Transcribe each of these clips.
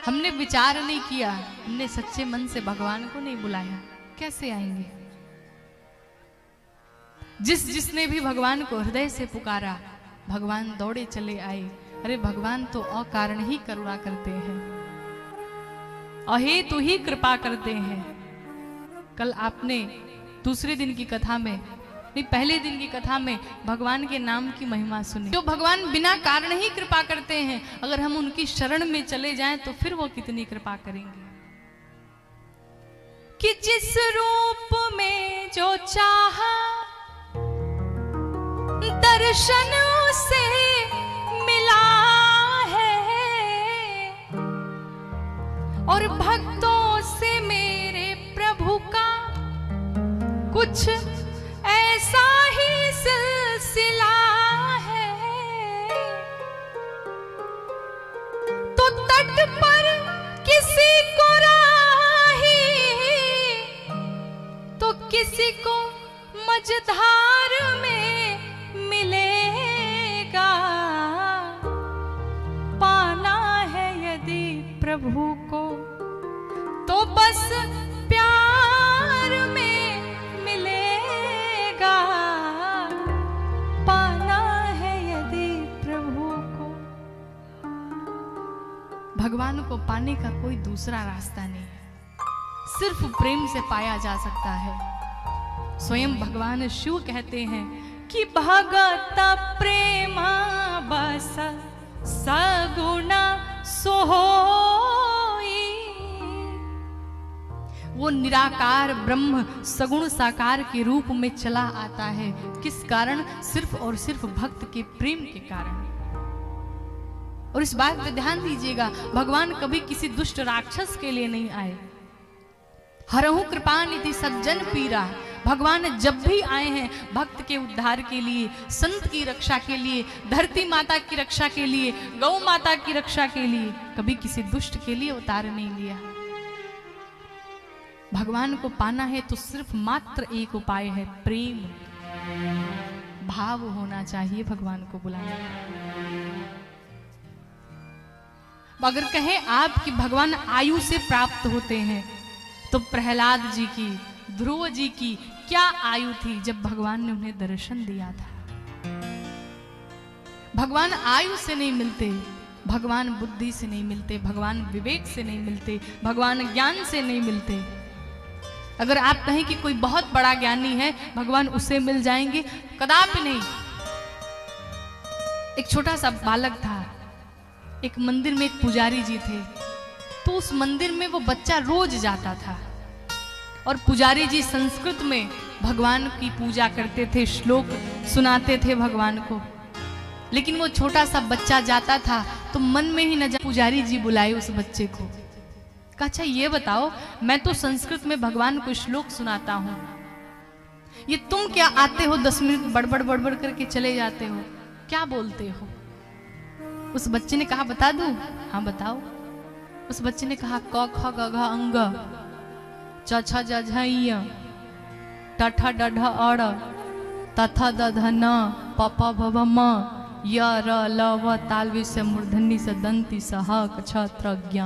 हमने विचार नहीं किया, हमने सच्चे मन से भगवान को नहीं बुलाया, कैसे आएंगे? जिसने भी भगवान को हृदय से पुकारा, भगवान दौड़े चले आए। अरे भगवान तो अकारण ही करुणा करते हैं, अहेतु ही कृपा करते हैं। कल आपने दूसरे दिन की कथा में, नहीं पहले दिन की कथा में भगवान के नाम की महिमा सुनी। जो भगवान बिना कारण ही कृपा करते हैं, अगर हम उनकी शरण में चले जाएं तो फिर वो कितनी कृपा करेंगे। कि जिस रूप में जो चाहा दर्शन उसे मिला है, और भक्तों से मेरे प्रभु का कुछ ऐसा ही सिलसिला है। तो तट पर किसी को राही, तो किसी को मझधार में मिलेगा। पाना है यदि प्रभु को तो बस प्यार में मिलेगा। पाना है यदि प्रभु को। भगवान को पाने का कोई दूसरा रास्ता नहीं है, सिर्फ प्रेम से पाया जा सकता है। स्वयं भगवान शिव कहते हैं कि भगत प्रेम बस सगुण सोई। वो निराकार ब्रह्म सगुण साकार के रूप में चला आता है। किस कारण? सिर्फ और सिर्फ भक्त के प्रेम के कारण। और इस बात पे ध्यान दीजिएगा, भगवान कभी किसी दुष्ट राक्षस के लिए नहीं आए। हरहु कृपा निधि सज्जन पीरा। भगवान जब भी आए हैं भक्त के उद्धार के लिए, संत की रक्षा के लिए, धरती माता की रक्षा के लिए, गौ माता की रक्षा के लिए, कभी किसी दुष्ट के लिए अवतार नहीं लिया। भगवान को पाना है तो सिर्फ मात्र एक उपाय है, प्रेम भाव होना चाहिए भगवान को बुलाने का। अगर कहें आप कि भगवान आयु से प्राप्त होते हैं, तो प्रहलाद जी की, ध्रुव जी की क्या आयु थी जब भगवान ने उन्हें दर्शन दिया था। भगवान आयु से नहीं मिलते, भगवान बुद्धि से नहीं मिलते, भगवान विवेक से नहीं मिलते, भगवान ज्ञान से नहीं मिलते। अगर आप कहें कि कोई बहुत बड़ा ज्ञानी है, भगवान उसे मिल जाएंगे, कदापि नहीं। एक छोटा सा बालक था, एक मंदिर में एक पुजारी जी थे, तो उस मंदिर में वो बच्चा रोज जाता था और पुजारी जी संस्कृत में भगवान की पूजा करते थे, श्लोक सुनाते थे भगवान को। लेकिन वो छोटा सा बच्चा जाता था तो मन में ही न जा, पुजारी जी बुलाए उस बच्चे को। कहा अच्छा ये बताओ, मैं तो संस्कृत में भगवान को श्लोक सुनाता हूं, ये तुम क्या आते हो 10 मिनट बड़बड़ बड़बड़ करके चले जाते हो, क्या बोलते हो? उस बच्चे ने कहा बता दूं? हाँ बताओ। उस बच्चे ने कहा क ख ग घ अंग च छ ज झ य ट ठ ड ढ अड़ त थ द ध न प प भ भ म य र ल व तालवी से मूर्धन्य से दंती स ह क छ त्र ज्ञ।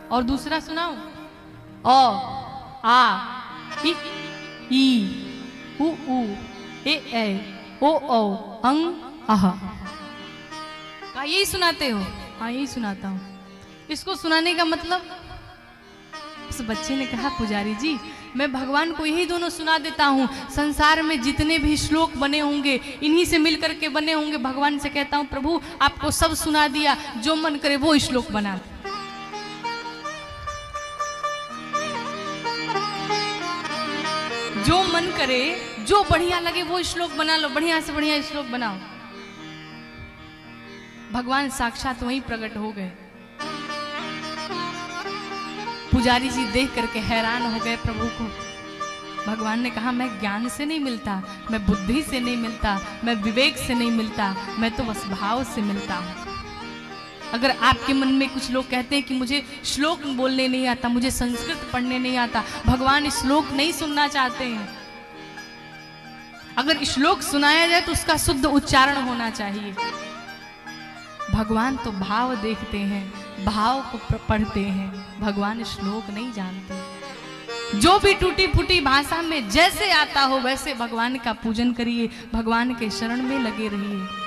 और दूसरा सुनाओ, अ आ इ ई उ ऊ ए ऐ ओ औ अंग अह। का यही सुनाते हो? हाँ यही सुनाता हूँ। इसको सुनाने का मतलब? उस बच्चे ने कहा पुजारी जी मैं भगवान को यही दोनों सुना देता हूँ, संसार में जितने भी श्लोक बने होंगे इन्हीं से मिलकर के बने होंगे। भगवान से कहता हूँ प्रभु आपको सब सुना दिया, जो मन करे वो श्लोक बना। जो मन करे, जो बढ़िया लगे वो श्लोक बना लो, बढ़िया से बढ़िया श्लोक बनाओ। भगवान साक्षात वहीं प्रकट हो गए। पुजारी जी देख करके हैरान हो गए प्रभु को। भगवान ने कहा मैं ज्ञान से नहीं मिलता, मैं बुद्धि से नहीं मिलता, मैं विवेक से नहीं मिलता, मैं तो बस भाव से मिलता हूं। अगर आपके मन में कुछ लोग कहते हैं कि मुझे श्लोक बोलने नहीं आता, मुझे संस्कृत पढ़ने नहीं आता, भगवान श्लोक नहीं सुनना चाहते हैं। अगर श्लोक सुनाया जाए तो उसका शुद्ध उच्चारण होना चाहिए। भगवान तो भाव देखते हैं, भाव को पढ़ते हैं, भगवान श्लोक नहीं जानते। जो भी टूटी फूटी भाषा में जैसे आता हो वैसे भगवान का पूजन करिए, भगवान के शरण में लगे रहिए।